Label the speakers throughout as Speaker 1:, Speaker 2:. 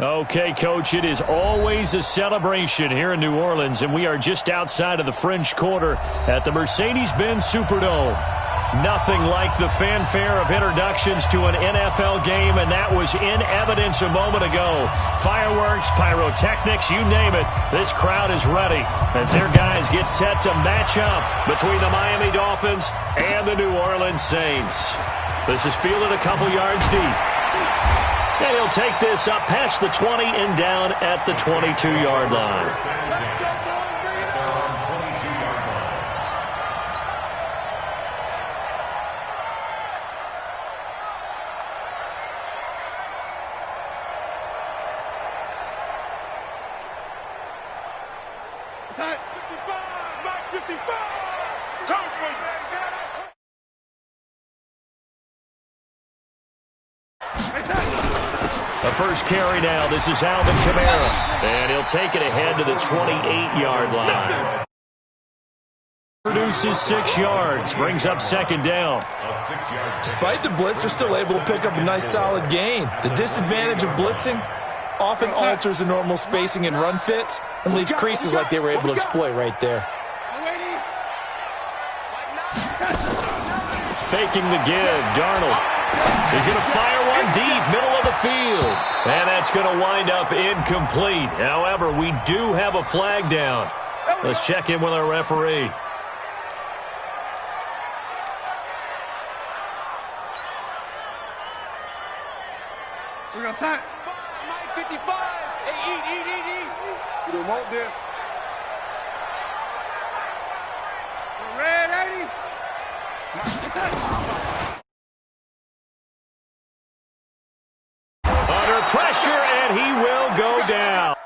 Speaker 1: Okay, Coach, it is always a celebration here in New Orleans, and we are just outside of the French Quarter at the Mercedes-Benz Superdome. Nothing like the fanfare of introductions to an NFL game, and that was in evidence a moment ago. Fireworks, pyrotechnics, you name it. This crowd is ready as their guys get set to match up between the Miami Dolphins and the New Orleans Saints. This is fielded a couple yards deep. And he'll take this up past the 20 and down at the 22-yard line. The first carry now. This is Alvin Kamara. And he'll take it ahead to the 28-yard line. Produces 6 yards. Brings up second down.
Speaker 2: Despite the blitz, they're still able to pick up a nice solid gain. The disadvantage of blitzing often alters the normal spacing and run fits and leaves creases like they were able to exploit right there.
Speaker 1: Faking the give. Darnold. He's going to fire one deep, middle of the field. And that's going to wind up incomplete. However, we do have a flag down. Let's check in with our referee.
Speaker 3: We're going to sign. Mike 55. Hey, eat. You don't want this. Red 80.
Speaker 1: Under pressure, and he will go down.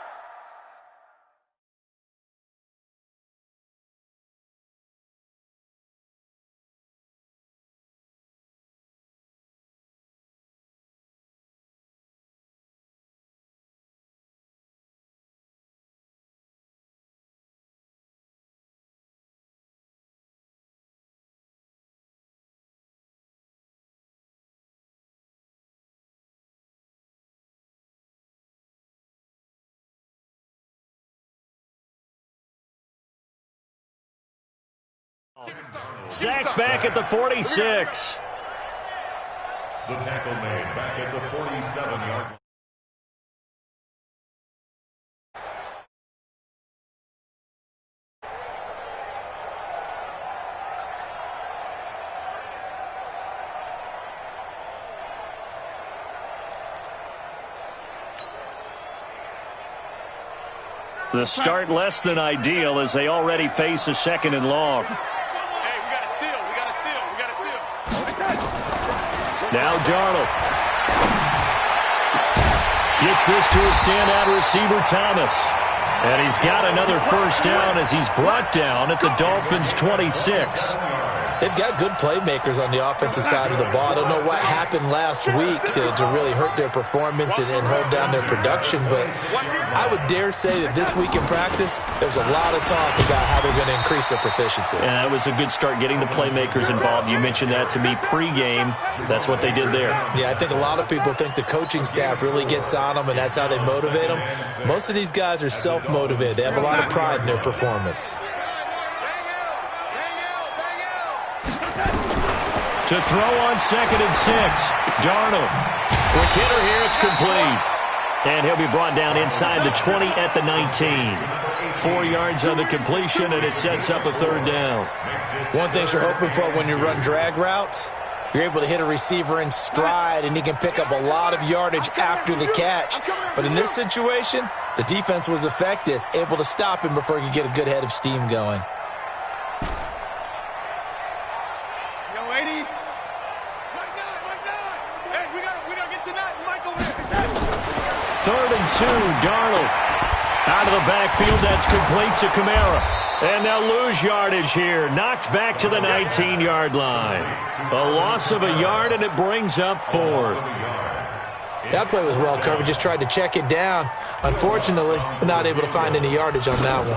Speaker 1: Sacked back at the 46.
Speaker 4: The tackle made back at the 47-yard line.
Speaker 1: The start less than ideal as they already face a second and long. Now Darnold. Gets this to a standout receiver, Thomas. And he's got another first down as he's brought down at the Dolphins' 26.
Speaker 2: They've got good playmakers on the offensive side of the ball. I don't know what happened last week to really hurt their performance and hold down their production, but I would dare say that this week in practice, there's a lot of talk about how they're going to increase their proficiency.
Speaker 1: And that was a good start, getting the playmakers involved. You mentioned that to me pregame. That's what they did there.
Speaker 2: Yeah, I think a lot of people think the coaching staff really gets on them, and that's how they motivate them. Most of these guys are self-motivated. They have a lot of pride in their performance.
Speaker 1: To throw on 2nd and 6. Darnold. Quick hitter here. It's complete. And he'll be brought down inside the 20 at the 19. 4 yards on the completion, and it sets up a third down.
Speaker 2: One thing you're hoping for when you run drag routes, you're able to hit a receiver in stride, and he can pick up a lot of yardage after the catch. But in this situation, the defense was effective, able to stop him before he could get a good head of steam going.
Speaker 1: 3rd and 2, Darnold. Out of the backfield, that's complete to Kamara. And they'll lose yardage here. Knocked back to the 19-yard line. A loss of a yard, and it brings up 4th.
Speaker 2: That play was well covered. Just tried to check it down. Unfortunately, not able to find any yardage on that one.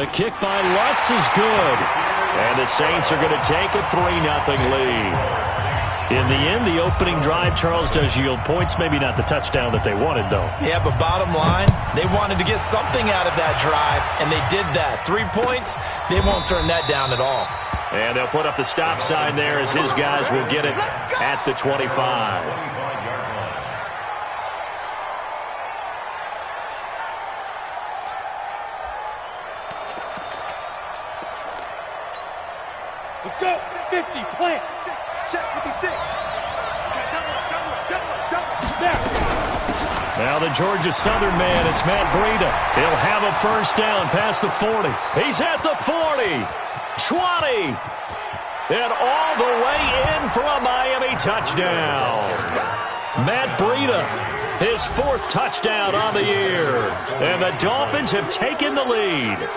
Speaker 1: The kick by Lutz is good. And the Saints are going to take a 3-0 lead. In the end, the opening drive, Charles, does yield points. Maybe not the touchdown that they wanted, though.
Speaker 2: Yeah, but bottom line, they wanted to get something out of that drive, and they did that. 3 points, they won't turn that down at all.
Speaker 1: And they'll put up the stop sign there as his guys will get it at the 25.
Speaker 3: Let's go. 50, plant. Check 56.
Speaker 1: Now the Georgia Southern man, it's Matt Breida. He'll have a first down past the 40. He's at the 40. 20. And all the way in for a Miami touchdown. Matt Breida, his 4th touchdown on the year. And the Dolphins have taken the lead.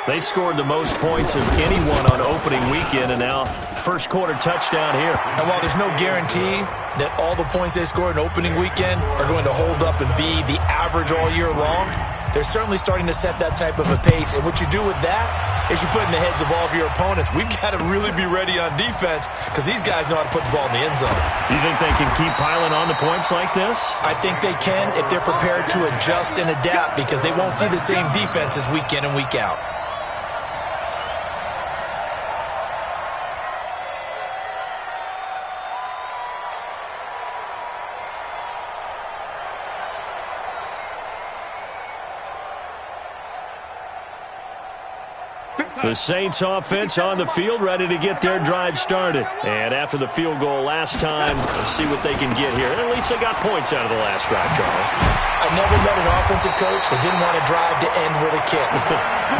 Speaker 1: They scored the most points of anyone on opening weekend, and now first quarter touchdown here.
Speaker 2: And while there's no guarantee that all the points they scored in opening weekend are going to hold up and be the average all year long, they're certainly starting to set that type of a pace. And what you do with that is you put in the heads of all of your opponents, we've got to really be ready on defense because these guys know how to put the ball in the end zone.
Speaker 1: You think they can keep piling on the points like this?
Speaker 2: I think they can if they're prepared to adjust and adapt because they won't see the same defenses week in and week out.
Speaker 1: The Saints offense on the field, ready to get their drive started. And after the field goal last time, let's see what they can get here. At least they got points out of the last drive, Charles.
Speaker 2: I never met an offensive coach that didn't want to drive to end with a kick.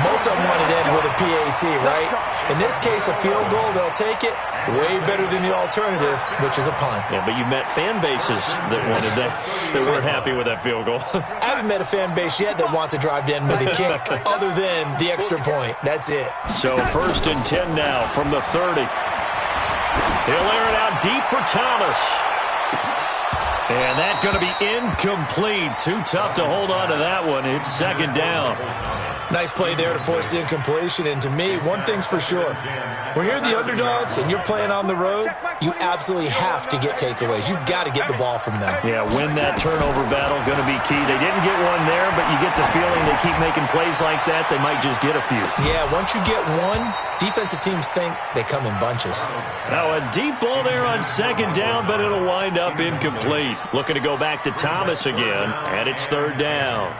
Speaker 2: Most of them wanted to end with a PAT, right? In this case, a field goal, they'll take it. Way better than the alternative, which is a punt.
Speaker 1: Yeah, but you met fan bases that wanted that. They weren't happy with that field goal.
Speaker 2: I haven't met a fan base yet that wants to drive to end with a kick other than the extra point. That's it.
Speaker 1: So 1st and 10 now from the 30. He'll air it out deep for Thomas. And that's going to be incomplete. Too tough to hold on to that one. It's 2nd down.
Speaker 2: Nice play there to force the incompletion. And to me, one thing's for sure. When you're the underdogs and you're playing on the road, you absolutely have to get takeaways. You've got to get the ball from them.
Speaker 1: Yeah, win that turnover battle, going to be key. They didn't get one there, but you get the feeling they keep making plays like that, they might just get a few.
Speaker 2: Yeah, once you get one, defensive teams think they come in bunches.
Speaker 1: Now a deep ball there on 2nd down, but it'll wind up incomplete. Looking to go back to Thomas again, and it's 3rd down.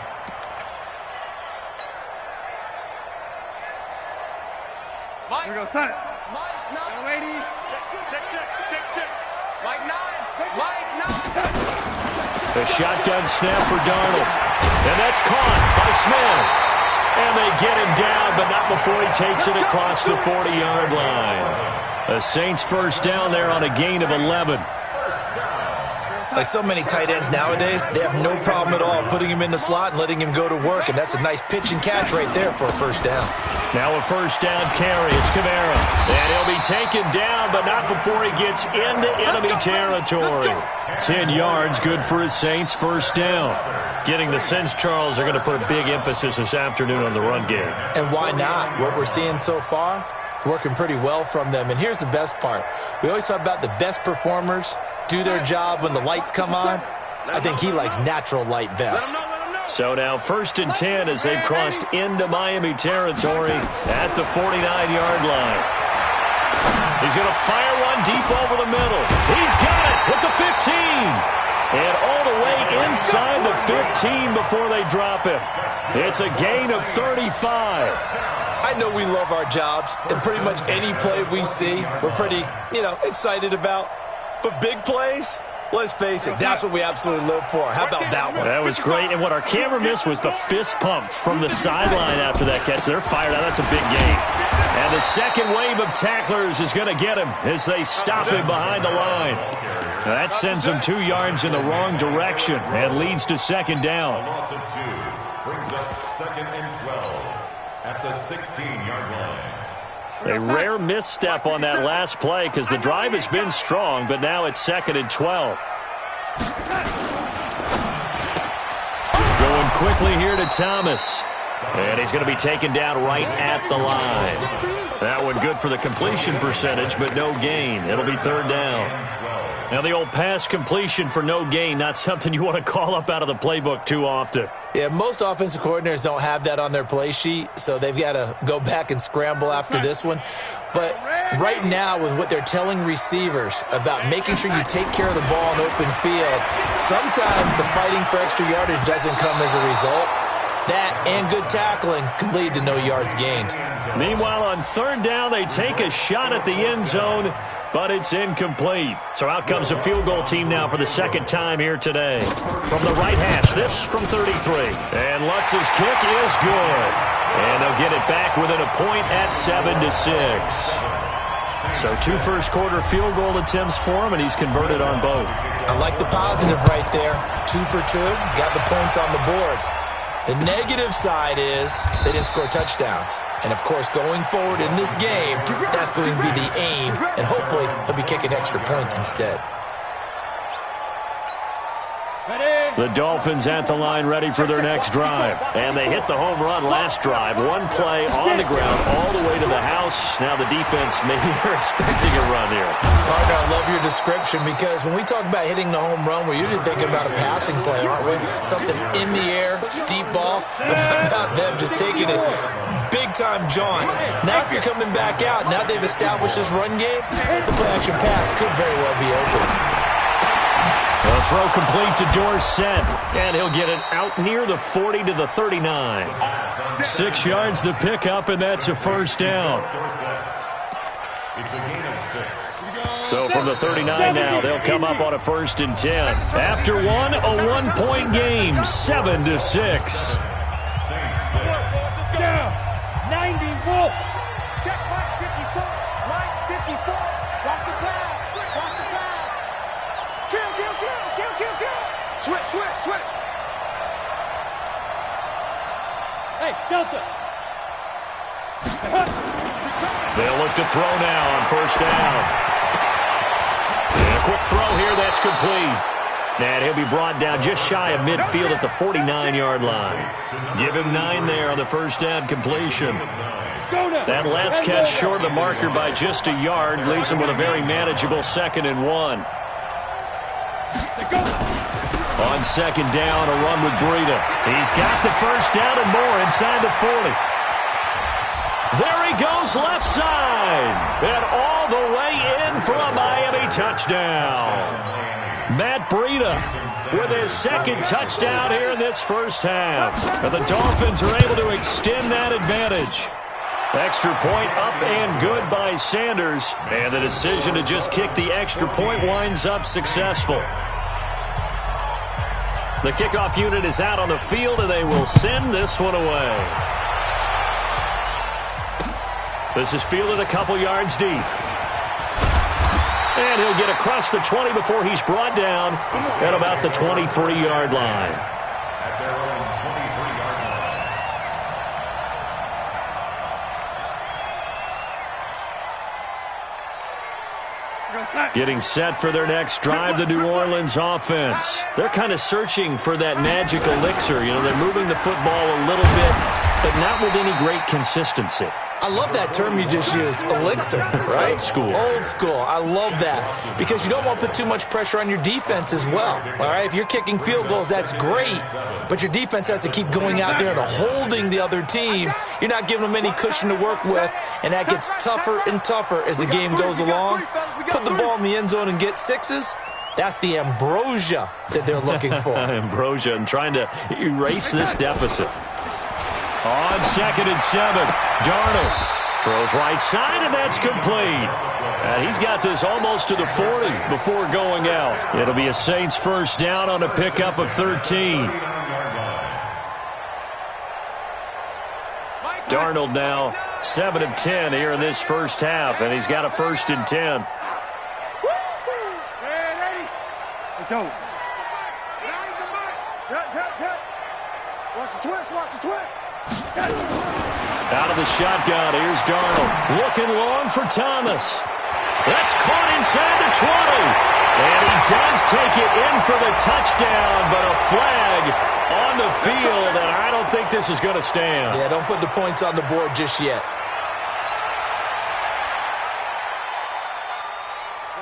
Speaker 3: Here we go, son. Mike, 9. Lady. Check. Mike, 9. Mike, 9.
Speaker 1: The shotgun snap for Darnold. And that's caught by Smith. And they get him down, but not before he takes it across the 40-yard line. The Saints first down there on a gain of 11.
Speaker 2: Like so many tight ends nowadays, they have no problem at all putting him in the slot and letting him go to work, and that's a nice pitch and catch right there for a first down.
Speaker 1: Now a first down carry. It's Kamara. And he'll be taken down, but not before he gets into enemy territory. 10 yards, good for his Saints first down. Getting the sense, Charles, they're going to put a big emphasis this afternoon on the run game.
Speaker 2: And why not? What we're seeing so far, it's working pretty well from them. And here's the best part. We always talk about the best performers do their job when the lights come on. I think he likes natural light best.
Speaker 1: So now 1st and 10 as they've crossed into Miami territory at the 49-yard line. He's going to fire one deep over the middle. He's got it with the 15. And all the way inside the 15 before they drop him. It's a gain of 35.
Speaker 2: I know we love our jobs, and pretty much any play we see, we're pretty, excited about. But big plays, let's face it, that's what we absolutely live for. How about that one?
Speaker 1: That was great. And what our camera missed was the fist pump from the sideline after that catch. They're fired out. That's a big gain. And the second wave of tacklers is going to get him as they stop him behind the line. Now that sends him 2 yards in the wrong direction and leads to 2nd down.
Speaker 4: Loss of 2 brings up 2nd and 12 at the 16-yard line.
Speaker 1: A rare misstep on that last play because the drive has been strong, but now it's 2nd and 12. Going quickly here to Thomas. And he's going to be taken down right at the line. That one good for the completion percentage, but no gain. It'll be third down. Now, the old pass completion for no gain, not something you want to call up out of the playbook too often.
Speaker 2: Yeah, most offensive coordinators don't have that on their play sheet, so they've got to go back and scramble after this one. But right now, with what they're telling receivers about making sure you take care of the ball in open field, sometimes the fighting for extra yardage doesn't come as a result. That and good tackling can lead to no yards gained.
Speaker 1: Meanwhile, on third down, they take a shot at the end zone, but it's incomplete. So out comes a field goal team now for the second time here today. From the right hash, this from 33. And Lutz's kick is good. And they'll get it back within a point at 7-6. So 2 first-quarter field goal attempts for him, and he's converted on both.
Speaker 2: I like the positive right there. 2 for 2, got the points on the board. The negative side is they didn't score touchdowns. And, of course, going forward in this game, that's going to be the aim. And hopefully he'll be kicking extra points instead.
Speaker 1: The Dolphins at the line ready for their next drive. And they hit the home run last drive. One play on the ground all the way to the house. Now the defense, maybe they're expecting a run here.
Speaker 2: Partner, I love your description because when we talk about hitting the home run, we're usually thinking about a passing play, aren't we? Something in the air, deep ball. But how about them just taking it big-time John? Now if you're coming back out, now they've established this run game, the play-action pass could very well be open.
Speaker 1: The throw complete to Dorsett, and he'll get it out near the 40 to the 39. 6 yards the pickup, and that's a first down.
Speaker 4: It's a gain of 6.
Speaker 1: So from the 39 now, they'll come up on a 1st and 10. After one, a 1-point game, 7-6.
Speaker 4: Saints 6.
Speaker 3: 90 Wolf. Check right 54. Right 54. Watch the pass. Watch the pass. Kill. Switch. Hey, Delta.
Speaker 1: They'll look to throw now on 1st down. And a quick throw here, that's complete. And he'll be brought down just shy of midfield at the 49-yard line. Give him 9 there on the 1st down completion. That last catch short of the marker by just a yard leaves him with a very manageable 2nd and 1. On 2nd down, a run with Breida. He's got the 1st down and more inside the 40. There he goes left side. And all the way in for a Miami touchdown. Matt Breida with his 2nd touchdown here in this first half. And the Dolphins are able to extend that advantage. Extra point up and good by Sanders. And the decision to just kick the extra point winds up successful. The kickoff unit is out on the field, and they will send this one away. This is fielded a couple yards deep. And he'll get across the 20 before he's brought down at about the 23-yard line.
Speaker 4: At their own 23-yard line.
Speaker 1: Getting set for their next drive, the New Orleans offense. They're kind of searching for that magic elixir. You know, they're moving the football a little bit, but not with any great consistency.
Speaker 2: I love that term you just used, elixir, right?
Speaker 1: Old school.
Speaker 2: Old school. I love that because you don't want to put too much pressure on your defense as well, all right? If you're kicking field goals, that's great, but your defense has to keep going out there and holding the other team. You're not giving them any cushion to work with, and that gets tougher and tougher as the game goes along. Put the ball in the end zone and get 6s. That's the ambrosia that they're looking for.
Speaker 1: Ambrosia and trying to erase this deficit. On 2nd and 7, Darnold throws right side, and that's complete. And he's got this almost to the 40 before going out. It'll be a Saints 1st down on a pickup of 13. Darnold now 7 of 10 here in this first half, and he's got a 1st and 10.
Speaker 3: Let's go. Watch the twist.
Speaker 1: Out of the shotgun, here's Darnold. Looking long for Thomas. That's caught inside the And he does take it in for the touchdown, but a flag on the field, and I don't think this is going to stand.
Speaker 2: Yeah, don't put the points on the board just yet.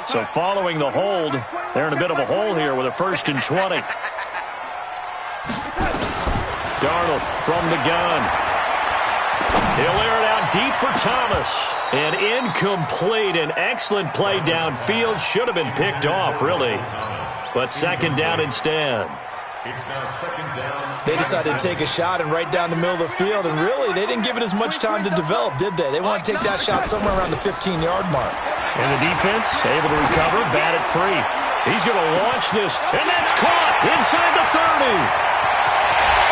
Speaker 1: So following the hold, they're in a bit of a hole here with a 1st and 20. Darnold from the gun. He'll air it out deep for Thomas. And incomplete. An excellent play downfield. Should have been picked off, really. But 2nd down instead.
Speaker 2: They decided to take a shot and right down the middle of the field. And really, they didn't give it as much time to develop, did they? They want to take that shot somewhere around the 15-yard mark.
Speaker 1: And the defense able to recover, bat it free. He's going to launch this, and that's caught inside the 30.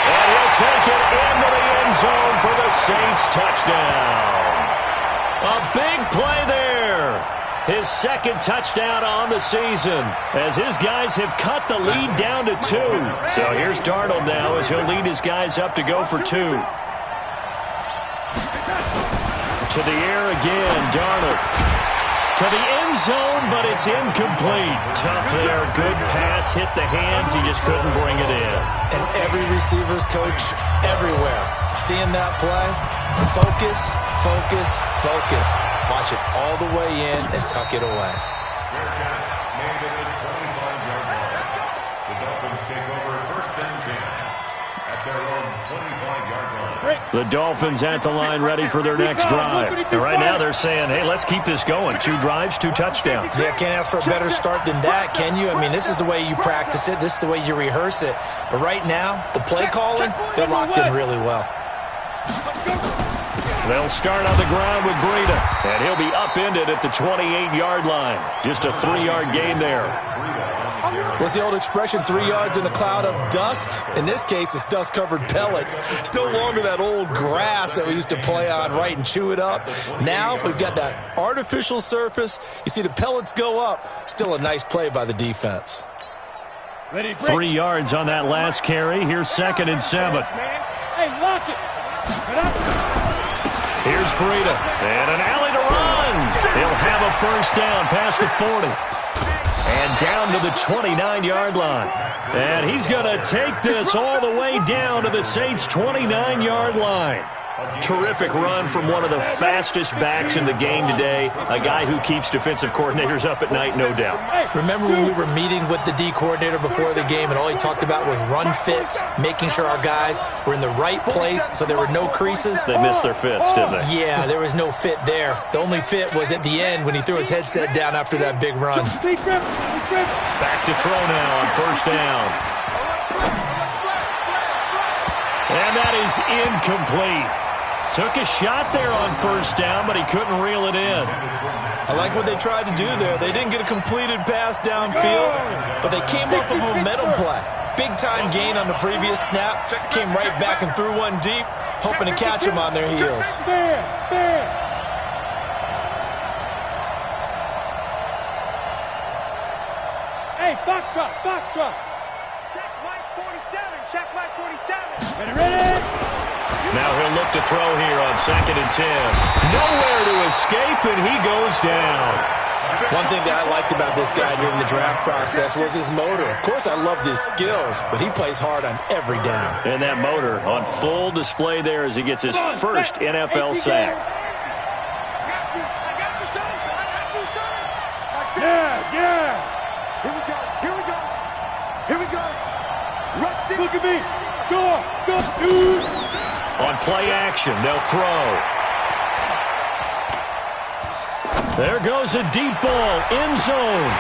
Speaker 1: And he'll take it into the end zone for the Saints touchdown. A big play there. His 2nd touchdown on the season as his guys have cut the lead down to 2. So here's Darnold now as he'll lead his guys up to go for 2. To the air again, Darnold. To the end zone, but it's incomplete. Tough there. Good pass. Hit the hands. He just couldn't bring it in.
Speaker 2: And every receiver's coach everywhere. Seeing that play, focus, focus, focus. Watch it all the way in and tuck it away.
Speaker 4: The Dolphins take over 1st and 10 at their own 25-yard line.
Speaker 1: The Dolphins at the line ready for their next drive. And right now they're saying, hey, let's keep this going. 2 drives, 2 touchdowns.
Speaker 2: Yeah, can't ask for a better start than that, can you? I mean, this is the way you practice it. This is the way you rehearse it. But right now, the play calling, they're locked in really well.
Speaker 1: They'll start on the ground with Breida. And he'll be upended at the 28-yard line. Just a 3-yard gain there.
Speaker 2: What's the old expression, 3 yards in a cloud of dust? In this case, it's dust-covered pellets. It's no longer that old grass that we used to play on, right, and chew it up. Now we've got that artificial surface. You see the pellets go up. Still a nice play by the defense.
Speaker 1: 3 yards on that last carry. Here's 2nd and 7.
Speaker 3: Hey, lock it.
Speaker 1: Here's Breida. And an alley to run. He'll have a 1st down past the 40. And down to the 29-yard line. And he's going to take this all the way down to the Saints' 29-yard line. Terrific run from one of the fastest backs in the game today. A guy who keeps defensive coordinators up at night, no doubt.
Speaker 2: Remember when we were meeting with the D coordinator before the game and all he talked about was run fits, making sure our guys were in the right place so there were no creases?
Speaker 1: They missed their fits, didn't they?
Speaker 2: Yeah, there was no fit there. The only fit was at the end when he threw his headset down after that big run.
Speaker 1: Back to throw now on 1st down. And that is incomplete. Took a shot there on 1st down, but he couldn't reel it in.
Speaker 2: I like what they tried to do there. They didn't get a completed pass downfield, but they came off of a momentum play. Big-time gain on the previous snap. Came right back and threw one deep, hoping to catch them on their heels.
Speaker 3: Hey, Foxtrot, Foxtrot. Check Mike 47, check Mike 47. Ready?
Speaker 1: Now he'll look to throw here on 2nd and 10. Nowhere to escape, and he goes down.
Speaker 2: One thing that I liked about this guy during the draft process was his motor. Of course, I loved his skills, but he plays hard on every down.
Speaker 1: And that motor on full display there as he gets his first NFL sack.
Speaker 3: Yeah. Here we go. Rush it. Look at me. Go. Shoot.
Speaker 1: On play action, they'll throw. There goes a deep ball, end zone.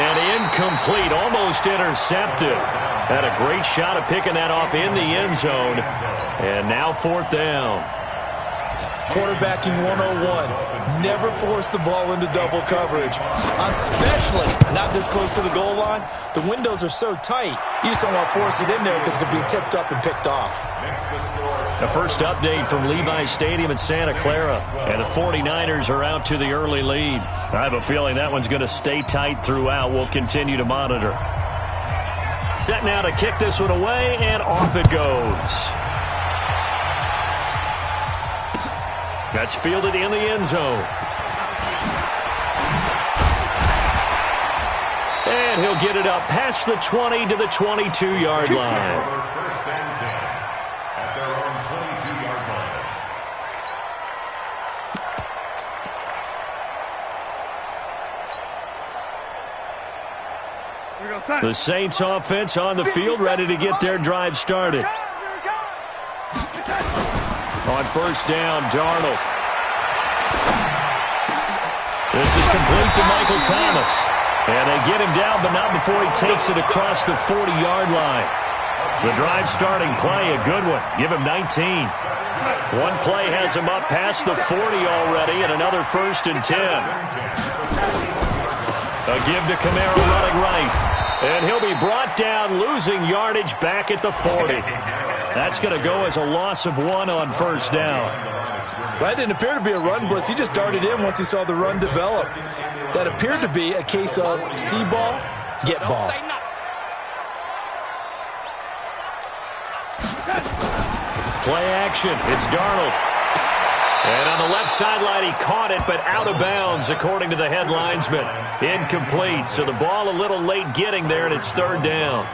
Speaker 1: And incomplete, almost intercepted. Had a great shot of picking that off in the end zone. And now 4th down.
Speaker 2: Quarterbacking 101. Never force the ball into double coverage, especially not this close to the goal line. The windows are so tight, you just don't want to force it in there because it could be tipped up and picked off.
Speaker 1: The first update from Levi's Stadium in Santa Clara, and the 49ers are out to the early lead. I have a feeling that one's going to stay tight throughout. We'll continue to monitor. Set now to kick this one away, and off it goes. That's fielded in the end zone. And he'll get it up past the 20 to the 22-yard line.
Speaker 4: First and 10 at their own 22-yard line.
Speaker 1: The Saints offense on the field, ready to get their drive started. On first down, Darnold. This is complete to Michael Thomas. And they get him down, but not before he takes it across the 40-yard line. The drive starting play, a good one. Give him 19. One play has him up past the 40 already, and another first and 10. A give to Kamara running right. And he'll be brought down, losing yardage back at the 40. That's going to go as a loss of 1 on first down.
Speaker 2: That didn't appear to be a run blitz. He just darted in once he saw the run develop. That appeared to be a case of see ball, get ball.
Speaker 1: Play action. It's Darnold. And on the left sideline, he caught it, but out of bounds, according to the head linesman. Incomplete. So the ball a little late getting there, and it's third down.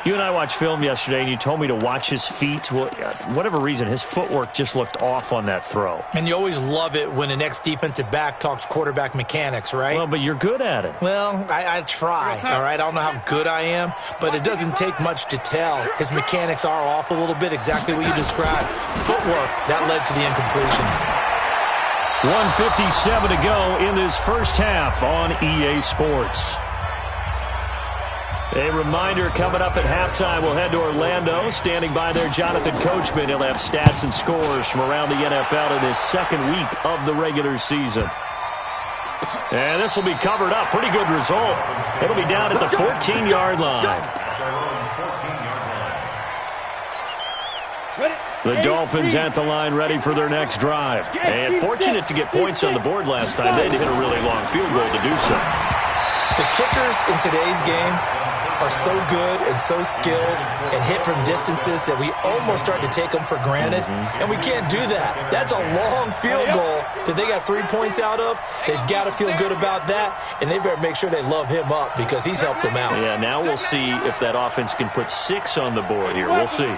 Speaker 1: You and I watched film yesterday, and you told me to watch his feet. Well, for whatever reason, his footwork just looked off on that throw.
Speaker 2: And you always love it when an ex-defensive back talks quarterback mechanics, right?
Speaker 1: Well, but you're good at it.
Speaker 2: Well, I try, all right? I don't know how good I am, but it doesn't take much to tell. His mechanics are off a little bit, exactly what you described. Footwork, that led to the incompletion.
Speaker 1: 1:57 to go in this first half on EA Sports. A reminder, coming up at halftime, we'll head to Orlando. Standing by there, Jonathan Coachman. He'll have stats and scores from around the NFL in this second week of the regular season. And this will be covered up. Pretty good result. It'll be down at the 14-yard line. The Dolphins at the line, ready for their next drive. And fortunate to get points on the board last time. They had to hit a really long field goal to do so.
Speaker 2: The kickers in today's game are so good and so skilled and hit from distances that we almost start to take them for granted, and we can't do that. That's a long field goal that they got 3 points out of. They've got to feel good about that, and they better make sure they love him up because he's helped them out.
Speaker 1: Yeah, now we'll see if that offense can put 6 on the board here. We'll see.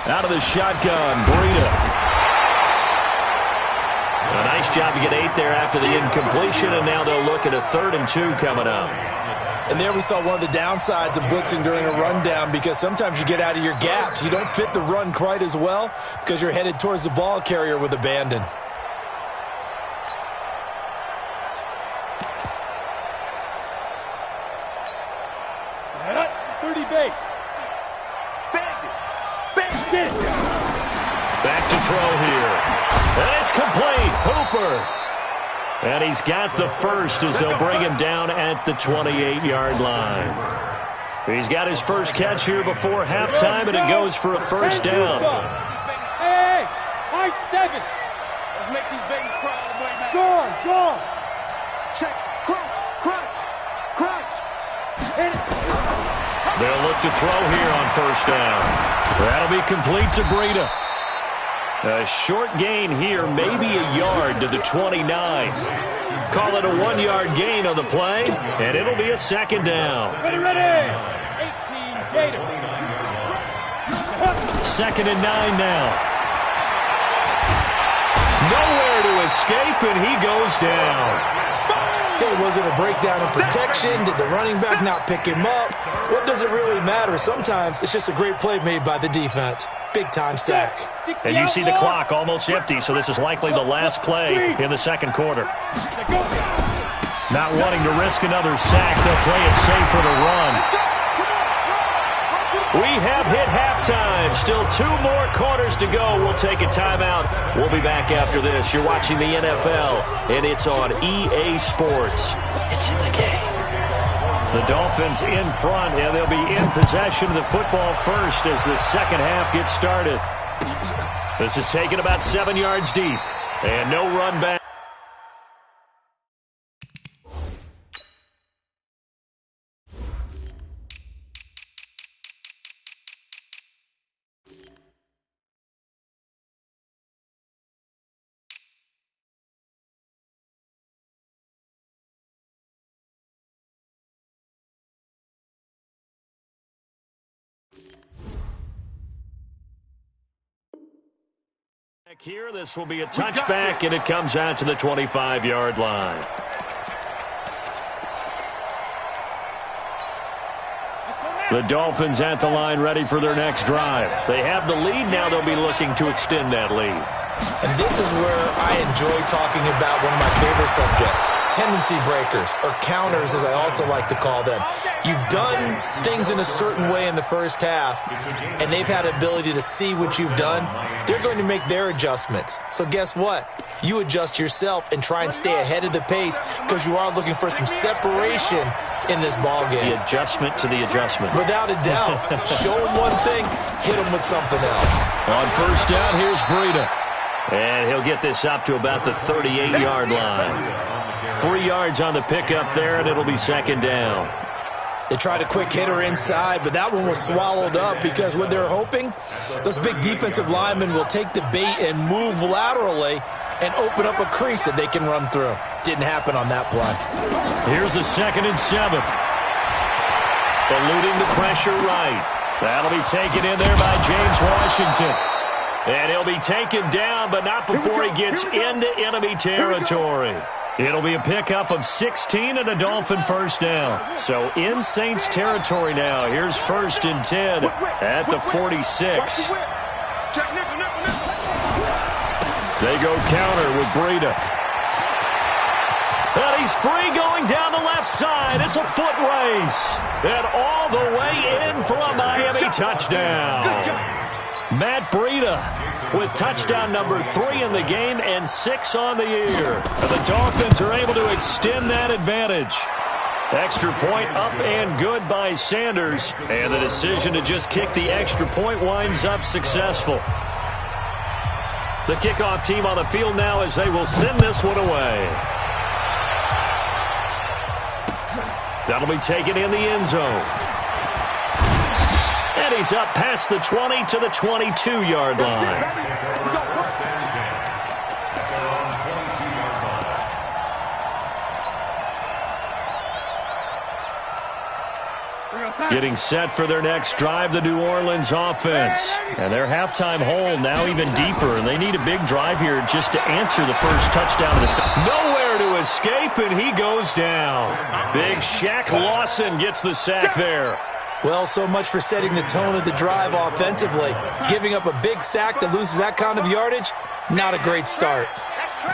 Speaker 1: Out of the shotgun, Breida. A nice job to get 8 there after the incompletion, and now they'll look at a 3rd and 2 coming up.
Speaker 2: And there we saw one of the downsides of blitzing during a rundown because sometimes you get out of your gaps. You don't fit the run quite as well because you're headed towards the ball carrier with abandon.
Speaker 3: Set up, 30 base.
Speaker 1: Back to throw here. And it's complete. Hooper. And he's got the first as they'll bring him down at the 28-yard line. He's got his first catch here before halftime, and it goes for a first down.
Speaker 3: Hey, I-7. Let's make these babies cry all the way back. Go. Check. Crunch.
Speaker 1: They'll look to throw here on first down. That'll be complete to Breida. A short gain here, maybe a yard to the 29. Call it a 1-yard gain on the play, and it'll be a second down.
Speaker 3: Ready. 18, Gator.
Speaker 1: 2nd and 9 now. Nowhere to escape, and he goes down.
Speaker 2: Okay, was it a breakdown in protection? Did the running back not pick him up? What does it really matter? Sometimes it's just a great play made by the defense. Big-time sack.
Speaker 1: And you see the clock almost empty, so this is likely the last play in the second quarter. Not wanting to risk another sack, they'll play it safe for the run. We have hit halftime. Still 2 more quarters to go. We'll take a timeout. We'll be back after this. You're watching the NFL, and it's on EA Sports. It's in the game. The Dolphins in front, and they'll be in possession of the football first as the second half gets started. This is taken about 7 yards deep, and no run back. Here, this will be a touchback, and it comes out to the 25-yard line. The Dolphins at the line ready for their next drive. They have the lead. Now they'll be looking to extend that lead.
Speaker 2: And this is where I enjoy talking about one of my favorite subjects, tendency breakers, or counters as I also like to call them. You've done things in a certain way in the first half, and they've had the ability to see what you've done. They're going to make their adjustments. So guess what? You adjust yourself and try and stay ahead of the pace because you are looking for some separation in this ball game.
Speaker 1: The adjustment to the adjustment.
Speaker 2: Without a doubt. Show them one thing, hit them with something else.
Speaker 1: On first down, here's Breida. And he'll get this up to about the 38-yard line. 3 yards on the pickup there, and it'll be second down.
Speaker 2: They tried a quick hitter inside, but that one was swallowed up because what they're hoping, those big defensive linemen will take the bait and move laterally and open up a crease that they can run through. Didn't happen on that play.
Speaker 1: Here's a 2nd and 7. Eluding the pressure right. That'll be taken in there by James Washington. And he'll be taken down, but not before he gets into enemy territory. It'll be a pickup of 16 and a Dolphin first down. So in Saints territory now. Here's 1st and 10 at the 46. They go counter with Breida. And he's free going down the left side. It's a foot race. And all the way in for a Miami touchdown. Matt Breida with touchdown number 3 in the game and 6 on the year. And the Dolphins are able to extend that advantage. Extra point up and good by Sanders. And the decision to just kick the extra point winds up successful. The kickoff team on the field now as they will send this one away. That'll be taken in the end zone. And he's up past the 20 to the 22-yard line. Getting set for their next drive, the New Orleans offense. And their halftime hole now even deeper, and they need a big drive here just to answer the first touchdown of the season. Nowhere to escape, and he goes down. Big Shaq Lawson gets the sack there.
Speaker 2: Well, so much for setting the tone of the drive offensively. Giving up a big sack that loses that kind of yardage, not a great start.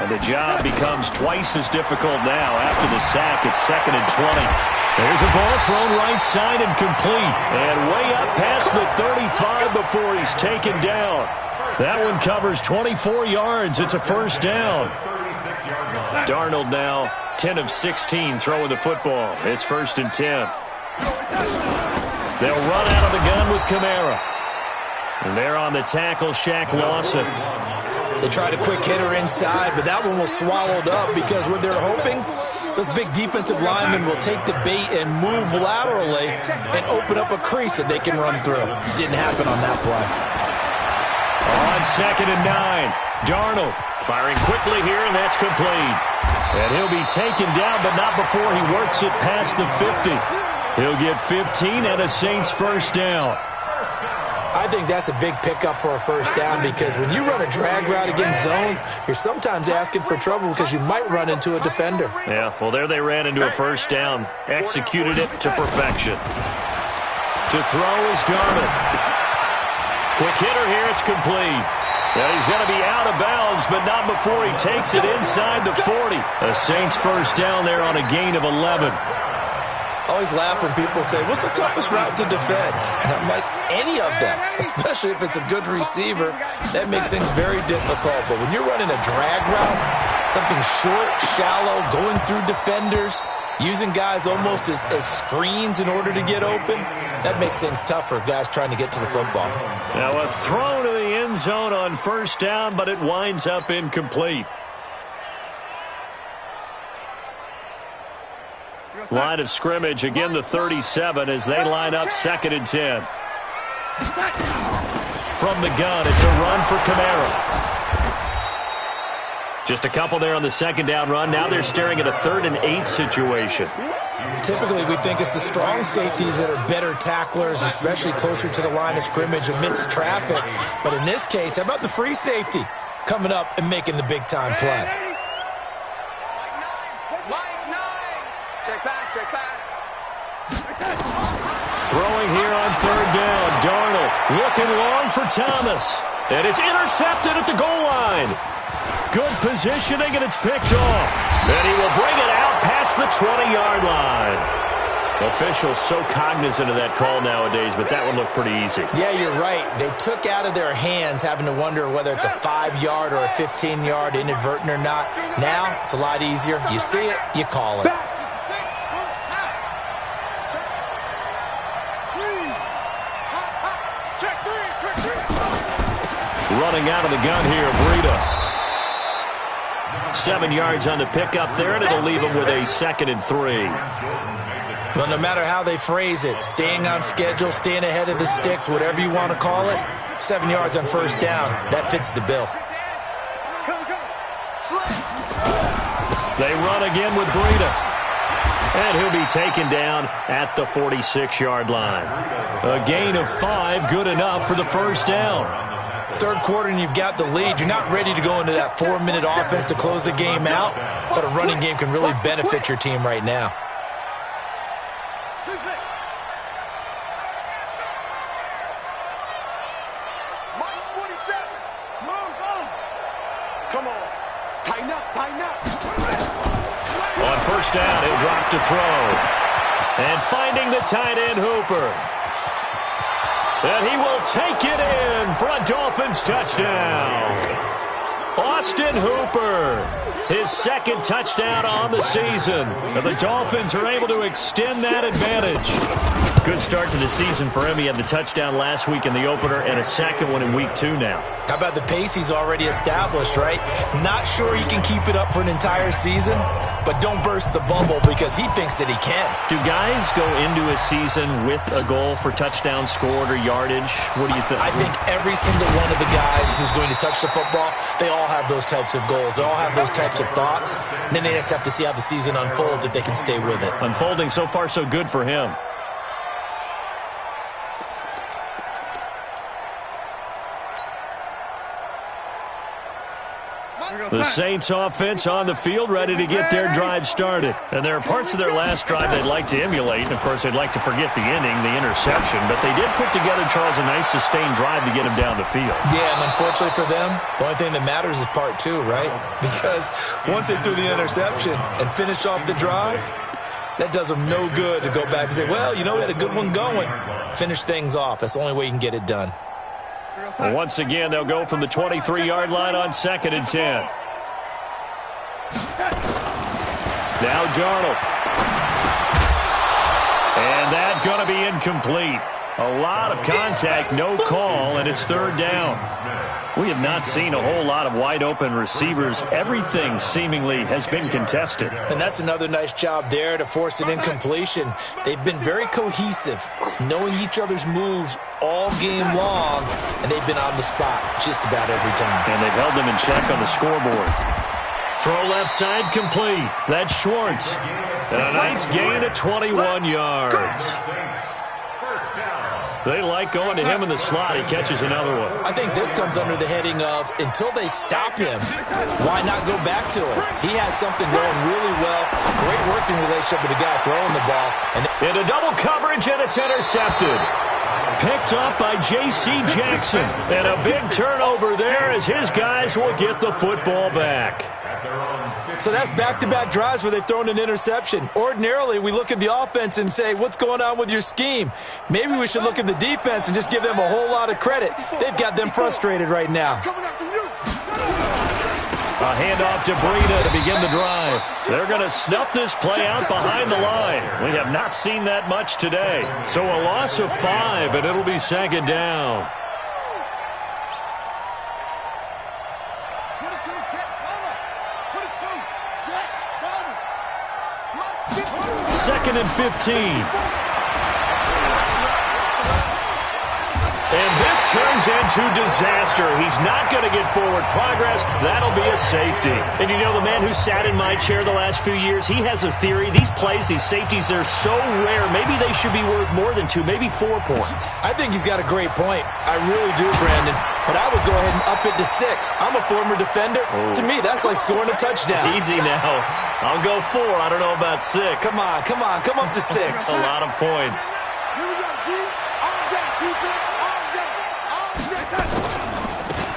Speaker 1: And the job becomes twice as difficult now after the sack. It's 2nd and 20. There's a ball thrown right side and complete. And way up past the 35 before he's taken down. That one covers 24 yards. It's a first down. Darnold now 10 of 16 throwing the football. It's 1st and 10. They'll run out of the gun with Kamara. And there on the tackle, Shaq Lawson.
Speaker 2: They tried a quick hitter inside, but that one was swallowed up because what they're hoping, those big defensive linemen will take the bait and move laterally and open up a crease that they can run through. Didn't happen on that play.
Speaker 1: On 2nd and 9, Darnold firing quickly here, and that's complete. And he'll be taken down, but not before he works it past the 50. He'll get 15 and a Saints first down.
Speaker 2: I think that's a big pickup for a first down because when you run a drag route against zone, you're sometimes asking for trouble because you might run into a defender.
Speaker 1: Yeah, well, there they ran into a first down. Executed it to perfection. To throw is Darnold. Quick hitter here, it's complete. And he's going to be out of bounds, but not before he takes it inside the 40. A Saints first down there on a gain of 11.
Speaker 2: Always laugh when people say, what's the toughest route to defend? And I'm like, any of them, especially if it's a good receiver. That makes things very difficult. But when you're running a drag route, something short, shallow, going through defenders, using guys almost as screens in order to get open, that makes things tough for guys trying to get to the football.
Speaker 1: Now a throw to the end zone on first down, but it winds up incomplete. Line of scrimmage, again the 37 as they line up 2nd and 10. From the gun, it's a run for Kamara. Just a couple there on the 2nd down run. Now they're staring at a 3rd and 8 situation.
Speaker 2: Typically, we think it's the strong safeties that are better tacklers, especially closer to the line of scrimmage amidst traffic. But in this case, how about the free safety? coming up and making the big-time play.
Speaker 3: Check back.
Speaker 1: Throwing here on third down. Darnold looking long for Thomas. And it's intercepted at the goal line. Good positioning, and it's picked off. And he will bring it out past the 20-yard line. Officials so cognizant of that call nowadays, but that would look pretty easy.
Speaker 2: Yeah, you're right. They took out of their hands having to wonder whether it's a 5-yard or a 15-yard inadvertent or not. Now, it's a lot easier. You see it, you call it.
Speaker 1: Running out of the gun here, Breida. 7 yards on the pickup there, and it'll leave him with a 2nd and 3.
Speaker 2: Well, no matter how they phrase it, staying on schedule, staying ahead of the sticks, whatever you want to call it, 7 yards on first down, that fits the bill.
Speaker 1: They run again with Breida. And he'll be taken down at the 46-yard line. A gain of 5, good enough for the first down.
Speaker 2: Third quarter and you've got the lead. You're not ready to go into that 4-minute offense to close the game out, but a running game can really benefit your team right now.
Speaker 3: Come on. Tighten up.
Speaker 1: On first down, he'll drop to throw. And finding the tight end, Hooper. And he will take it in for a Dolphins touchdown. Austin Hooper, his 2nd touchdown on the season. And the Dolphins are able to extend that advantage. Good start to the season for him. He had the touchdown last week in the opener and a 2nd one in week 2 now.
Speaker 2: How about the pace he's already established, right? Not sure he can keep it up for an entire season, but don't burst the bubble because he thinks that he can.
Speaker 1: Do guys go into a season with a goal for touchdowns scored or yardage? What do you think?
Speaker 2: I think every single one of the guys who's going to touch the football, they all have those types of goals. They all have those types of thoughts. And then they just have to see how the season unfolds if they can stay with it.
Speaker 1: Unfolding so far so good for him. The Saints offense on the field, ready to get their drive started. And there are parts of their last drive they'd like to emulate. And, of course, they'd like to forget the inning, the interception. But they did put together, Charles, a nice sustained drive to get him down the field.
Speaker 2: Yeah, and unfortunately for them, the only thing that matters is part 2, right? Because once they threw the interception and finished off the drive, that does them no good to go back and say, well, you know, we had a good one going. Finish things off. That's the only way you can get it done.
Speaker 1: Well, once again, they'll go from the 23-yard line on 2nd and 10. Now Darnold. And that's going to be incomplete. A lot of contact, no call, and it's 3rd down. We have not seen a whole lot of wide-open receivers. Everything seemingly has been contested.
Speaker 2: And that's another nice job there to force an incompletion. They've been very cohesive, knowing each other's moves all game long, and they've been on the spot just about every time.
Speaker 1: And they've held them in check on the scoreboard. Throw left side complete. That's Schwartz. And a nice gain of 21 yards. They like going to him in the slot. He catches another one.
Speaker 2: I think this comes under the heading of, until they stop him, why not go back to him? He has something going really well. Great working relationship with the guy throwing the ball. And
Speaker 1: into double coverage, and it's intercepted. Picked up by J.C. Jackson. And a big turnover there as his guys will get the football back.
Speaker 2: So that's back-to-back drives where they've thrown an interception. Ordinarily, we look at the offense and say, what's going on with your scheme? Maybe we should look at the defense and just give them a whole lot of credit. They've got them frustrated right now.
Speaker 1: A handoff to Breida to begin the drive. They're going to snuff this play out behind the line. We have not seen that much today. So a loss of 5, and it'll be 2nd down. Second and 15. And this turns into disaster. He's not going to get forward progress. That'll be a safety. And you know, the man who sat in my chair the last few years, he has a theory. These plays, these safeties, they're so rare. Maybe they should be worth more than 2, maybe 4 points.
Speaker 2: I think he's got a great point. I really do, Brandon. But I would go ahead and up it to 6. I'm a former defender. Oh. To me, that's like scoring a touchdown.
Speaker 1: Easy now. I'll go 4. I don't know about 6.
Speaker 2: Come on. Come up to 6.
Speaker 1: A lot of points.
Speaker 3: Here we go, D. All day, defense.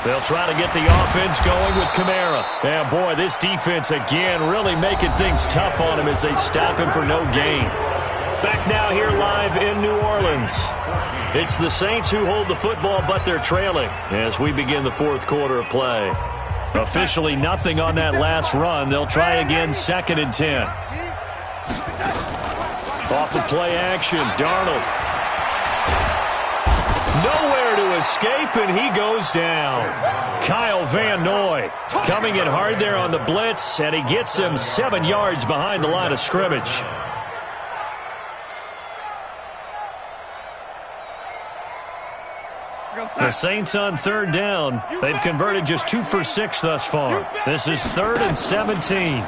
Speaker 1: They'll try to get the offense going with Kamara. And, boy, this defense, again, really making things tough on him as they stop him for no gain. Back now here live in New Orleans. It's the Saints who hold the football, but they're trailing as we begin the fourth quarter of play. Officially nothing on that last run. They'll try again, 2nd and 10. Off the play action, Darnold. Nowhere to escape, and he goes down. Kyle Van Noy coming in hard there on the blitz, and he gets him 7 yards behind the line of scrimmage. The Saints on 3rd down. They've converted just 2 for 6 thus far. This is 3rd and 17.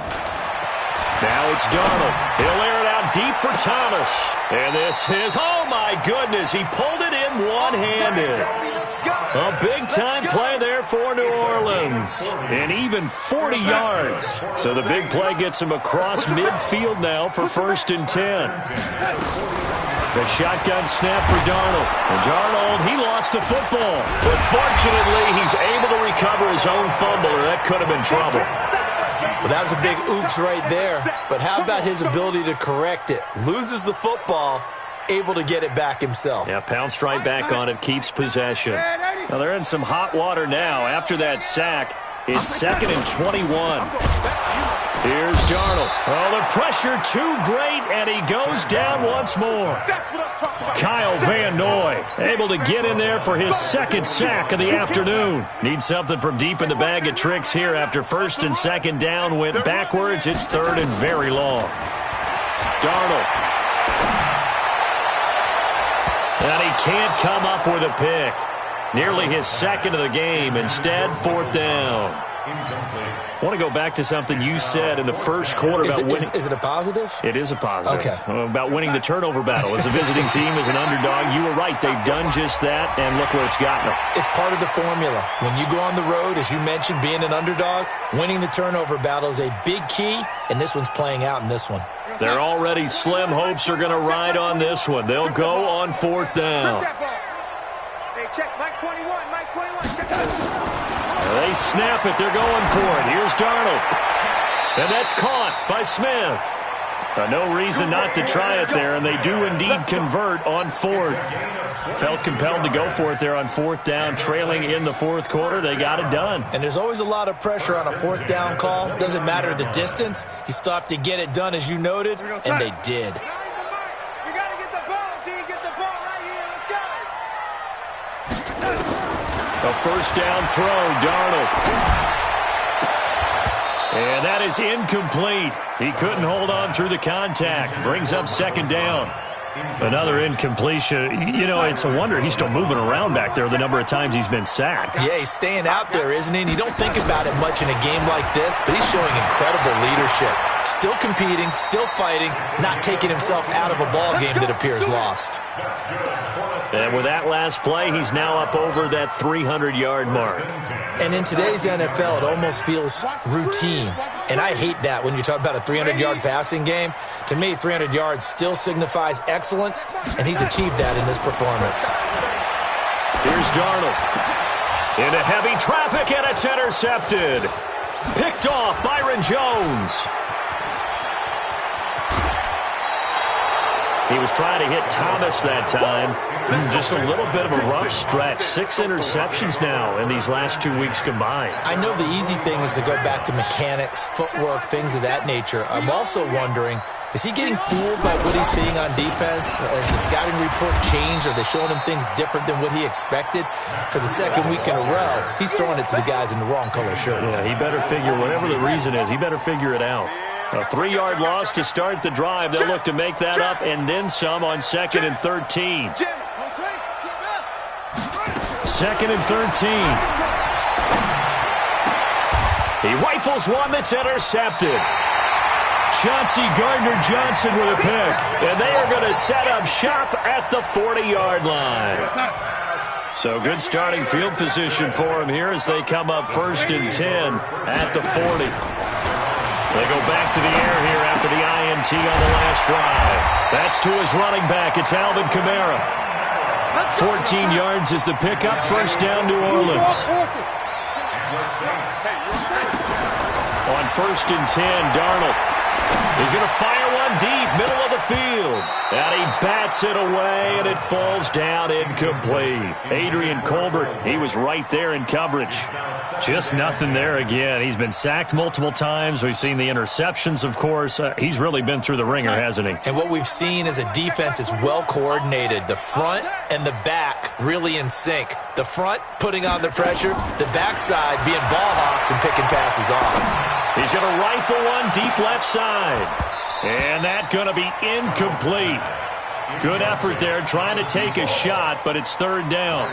Speaker 1: Now it's Darnold. He'll air it out deep for Thomas. And this is, oh my goodness, he pulled it in one-handed. A big-time play there for New Orleans. And even 40 yards. So the big play gets him across midfield now for 1st and 10. The shotgun snap for Darnold. And Darnold, he lost the football. But fortunately, he's able to recover his own fumble, or that could have been trouble.
Speaker 2: Well, that was a big oops right there. But how about his ability to correct it? Loses the football, able to get it back himself.
Speaker 1: Yeah, pounced right back on it, keeps possession. Now they're in some hot water now. After that sack, it's 2nd and 21. Here's Darnold. Oh, the pressure too great, and he goes down once more. Kyle Van Noy able to get in there for his 2nd sack of the afternoon. Needs something from deep in the bag of tricks here after 1st and 2nd down went backwards. It's 3rd and very long. Darnold. And he can't come up with a pick. Nearly his 2nd of the game. Instead, 4th down. I want to go back to something you said in the first quarter about winning.
Speaker 2: Is it a positive?
Speaker 1: It is a positive.
Speaker 2: Okay.
Speaker 1: About winning the turnover battle. As a visiting team, as an underdog, you were right. They've done just that, and look where it's gotten them.
Speaker 2: It's part of the formula. When you go on the road, as you mentioned, being an underdog, winning the turnover battle is a big key, and this one's playing out in this one.
Speaker 1: Their already slim hopes are going to ride on this one. They'll go on 4th down.
Speaker 3: Hey, check Mike 21, Mike 21, check that.
Speaker 1: They snap it. They're going for it. Here's Darnold. And that's caught by Smith. No reason not to try it there, and they do indeed convert on 4th. Felt compelled to go for it there on 4th down, trailing in the 4th quarter. They got it done.
Speaker 2: And there's always a lot of pressure on a 4th down call. Doesn't matter the distance. You still have to get it done, as you noted, and they did.
Speaker 3: You got to get the ball, D. Get the ball right here. Let's go.
Speaker 1: A 1st down throw, Darnold. And that is incomplete. He couldn't hold on through the contact. Brings up 2nd down. Another incompletion. You know, it's a wonder he's still moving around back there the number of times he's been sacked.
Speaker 2: Yeah, he's staying out there, isn't he? And you don't think about it much in a game like this, but he's showing incredible leadership. Still competing, still fighting, not taking himself out of a ball game that appears lost.
Speaker 1: And with that last play, he's now up over that 300-yard mark.
Speaker 2: And in today's NFL, it almost feels routine. And I hate that when you talk about a 300-yard passing game. To me, 300 yards still signifies excellence, and he's achieved that in this performance.
Speaker 1: Here's Darnold. Into heavy traffic, and it's intercepted. Picked off Byron Jones. He was trying to hit Thomas that time. Just a little bit of a rough stretch. 6 interceptions now in these last 2 weeks combined.
Speaker 2: I know the easy thing is to go back to mechanics, footwork, things of that nature. I'm also wondering, is he getting fooled by what he's seeing on defense? Has the scouting report changed? Are they showing him things different than what he expected? For the 2nd week in a row, he's throwing it to the guys in the wrong color shirts.
Speaker 1: Yeah, he better figure, whatever the reason is, he better figure it out. A 3-yard loss to start the drive. They'll look to make that up and then some on 2nd and 13. 2nd and 13. He rifles one that's intercepted. Chauncey Gardner-Johnson with a pick. And they are going to set up shop at the 40-yard line. So good starting field position for him here as they come up 1st and 10 at the 40. They go back to the air here after the INT on the last drive. That's to his running back. It's Alvin Kamara. 14 yards is the pickup. 1st down, New Orleans. On 1st and 10, Darnold. He's going to fire one deep, middle of the field. And he bats it away, and it falls down incomplete. Adrian Colbert, he was right there in coverage. Just nothing there again. He's been sacked multiple times. We've seen the interceptions, of course. He's really been through the ringer, hasn't he?
Speaker 2: And what we've seen is a defense is well coordinated. The front and the back really in sync. The front putting on the pressure, the backside being ball hawks and picking passes off.
Speaker 1: He's going to rifle one deep left side. And that's going to be incomplete. Good effort there trying to take a shot, but it's 3rd down.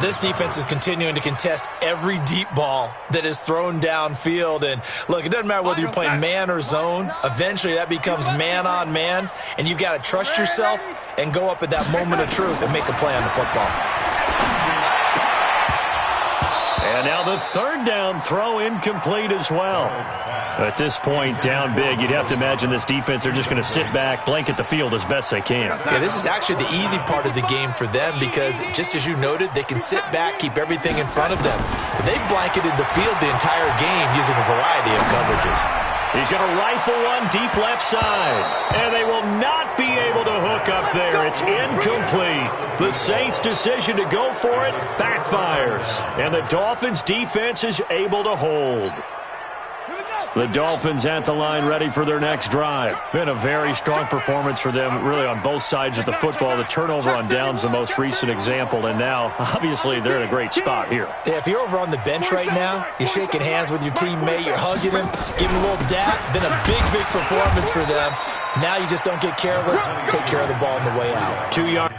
Speaker 2: This defense is continuing to contest every deep ball that is thrown downfield. And, look, it doesn't matter whether you're playing man or zone. Eventually that becomes man on man, and you've got to trust yourself and go up at that moment of truth and make a play on the football.
Speaker 1: And now the 3rd down throw incomplete as well. At this point, down big, you'd have to imagine this defense, they're just going to sit back, blanket the field as best they can.
Speaker 2: Yeah, this is actually the easy part of the game for them because, just as you noted, they can sit back, keep everything in front of them. But they've blanketed the field the entire game using a variety of coverages.
Speaker 1: He's going to rifle one deep left side. And they will not be able to hook up there. It's incomplete. The Saints' decision to go for it backfires. And the Dolphins' defense is able to hold. The Dolphins at the line ready for their next drive. Been a very strong performance for them really on both sides of the football. The turnover on downs the most recent example, and now obviously they're in a great spot here.
Speaker 2: Yeah, if you're over on the bench right now, you're shaking hands with your teammate, you're hugging him, giving him a little dap. Been a big performance for them. Now you just don't get careless. Take care of the ball on the way out.
Speaker 1: 2 yards.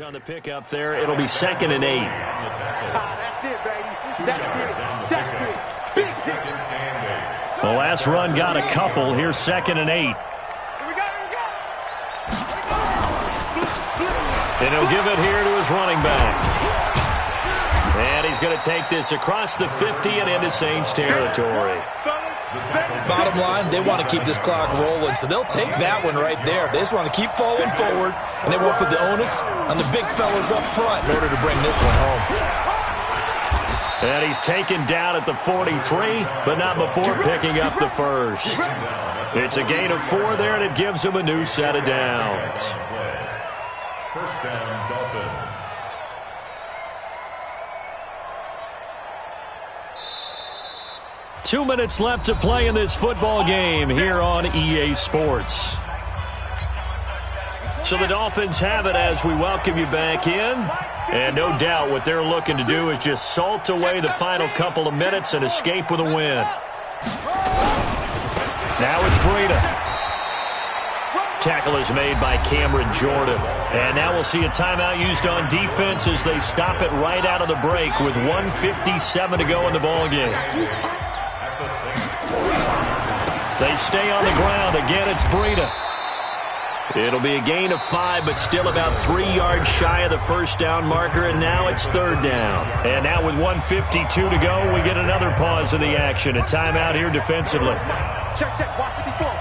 Speaker 1: On the pickup there, it'll be 2nd and 8.
Speaker 3: That's it, baby. That's it. Big hit.
Speaker 1: The last run got a couple. Here's 2nd and 8.
Speaker 3: Here we go.
Speaker 1: And he'll give it here to his running back. And he's going to take this across the 50 and into Saints territory.
Speaker 2: Bottom line, they want to keep this clock rolling, so they'll take that one right there. They just want to keep falling forward, and they won't put the onus on the big fellas up front in order to bring this one home.
Speaker 1: And he's taken down at the 43, but not before picking up the first. It's a gain of 4 there, and it gives him a new set of downs.
Speaker 4: 1st down, Dolphins.
Speaker 1: Two minutes left to play in this football game here on EA Sports. So the Dolphins have it as we welcome you back in. And no doubt what they're looking to do is just salt away the final couple of minutes and escape with a win. Now it's Breida. Tackle is made by Cameron Jordan. And now we'll see a timeout used on defense as they stop it right out of the break with 1:57 to go in the ballgame. They stay on the ground. Again, it's Breida. It'll be a gain of 5, but still about 3 yards shy of the first down marker, and now it's 3rd down. And now with 1:52 to go, we get another pause in the action. A timeout here defensively.
Speaker 3: Check. Watch 54.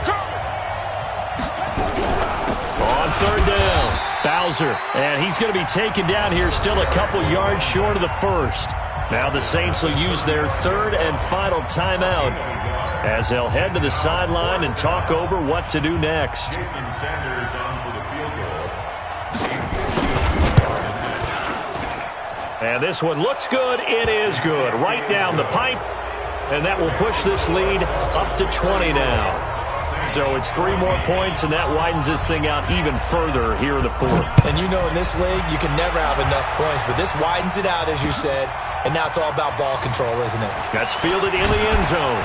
Speaker 3: Go!
Speaker 1: On 3rd down, Bowser. And he's going to be taken down here still a couple yards short of the first. Now the Saints will use their 3rd and final timeout as they'll head to the sideline and talk over what to do next. And this one looks good. It is good. Right down the pipe. And that will push this lead up to 20 now. So it's 3 more points, and that widens this thing out even further here in the 4th.
Speaker 2: And you know in this league, you can never have enough points, but this widens it out, as you said. and now it's all about ball control, isn't it?
Speaker 1: That's fielded in the end zone.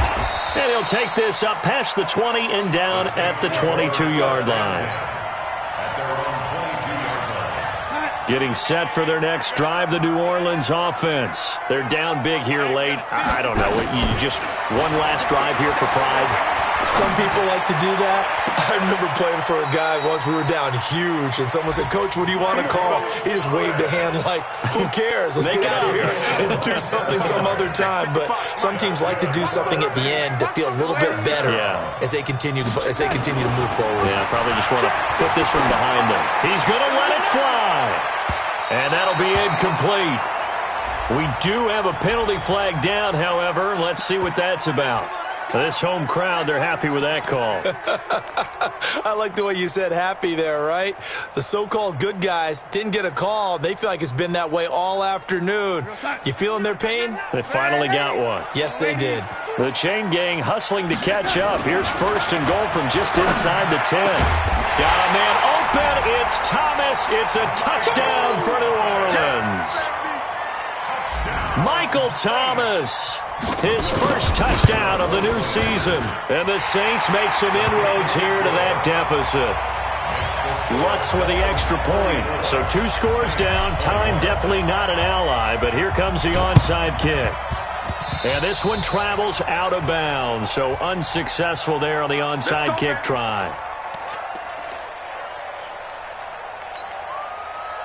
Speaker 1: And he'll take this up past the 20 and down at the 22-yard line. Getting set for their next drive, the New Orleans offense. They're down big here late. I don't know. You just one last drive here for pride.
Speaker 2: Some people like to do that. I remember playing for a guy once. We were down huge, and someone said, "Coach, what do you want to call?" He just waved a hand like, "Who cares? Let's get out of here and do something some other time." But some teams like to do something at the end to feel a little bit better as they continue to move forward.
Speaker 1: Yeah, probably just want to put this one behind them. He's going to let it fly, and that'll be incomplete. We do have a penalty flag down, however. Let's see what that's about. This home crowd, they're happy with that call.
Speaker 2: I like the way you said happy there, right? The so-called good guys didn't get a call. They feel like it's been that way all afternoon. You feeling their pain?
Speaker 1: They finally got one.
Speaker 2: Yes, they did.
Speaker 1: The chain gang hustling to catch up. Here's first and goal from just inside the 10. Got a man open. It's Thomas. It's a touchdown for New Orleans. Michael Thomas. His first touchdown of the new season. And the Saints make some inroads here to that deficit. Lutz with the extra point. So 2 scores down. Time definitely not an ally, but here comes the onside kick. And this one travels out of bounds. So unsuccessful there on the onside kick try.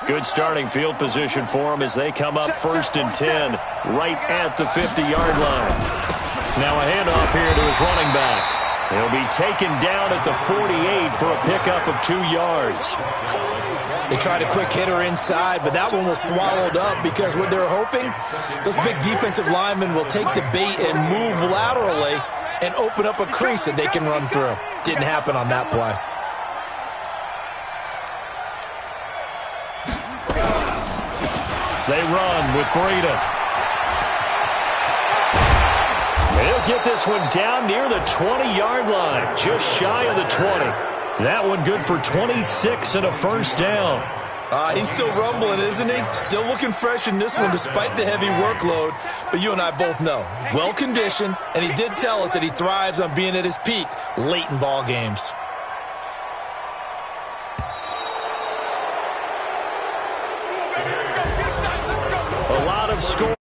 Speaker 1: Good starting field position for them as they come up first and 10 right at the 50-yard line. Now a handoff here to his running back. He'll be taken down at the 48 for a pickup of 2 yards.
Speaker 2: They tried a quick hitter inside, but that one was swallowed up because what they're hoping, those big defensive linemen will take the bait and move laterally and open up a crease that they can run through. Didn't happen on that play.
Speaker 1: They run with Breida. They'll get this one down near the 20-yard line, just shy of the 20. That one good for 26 and a first down.
Speaker 2: He's still rumbling, isn't he? Still looking fresh in this one despite the heavy workload. But you and I both know, well-conditioned, and he did tell us that he thrives on being at his peak late in ball games.
Speaker 1: A lot of score.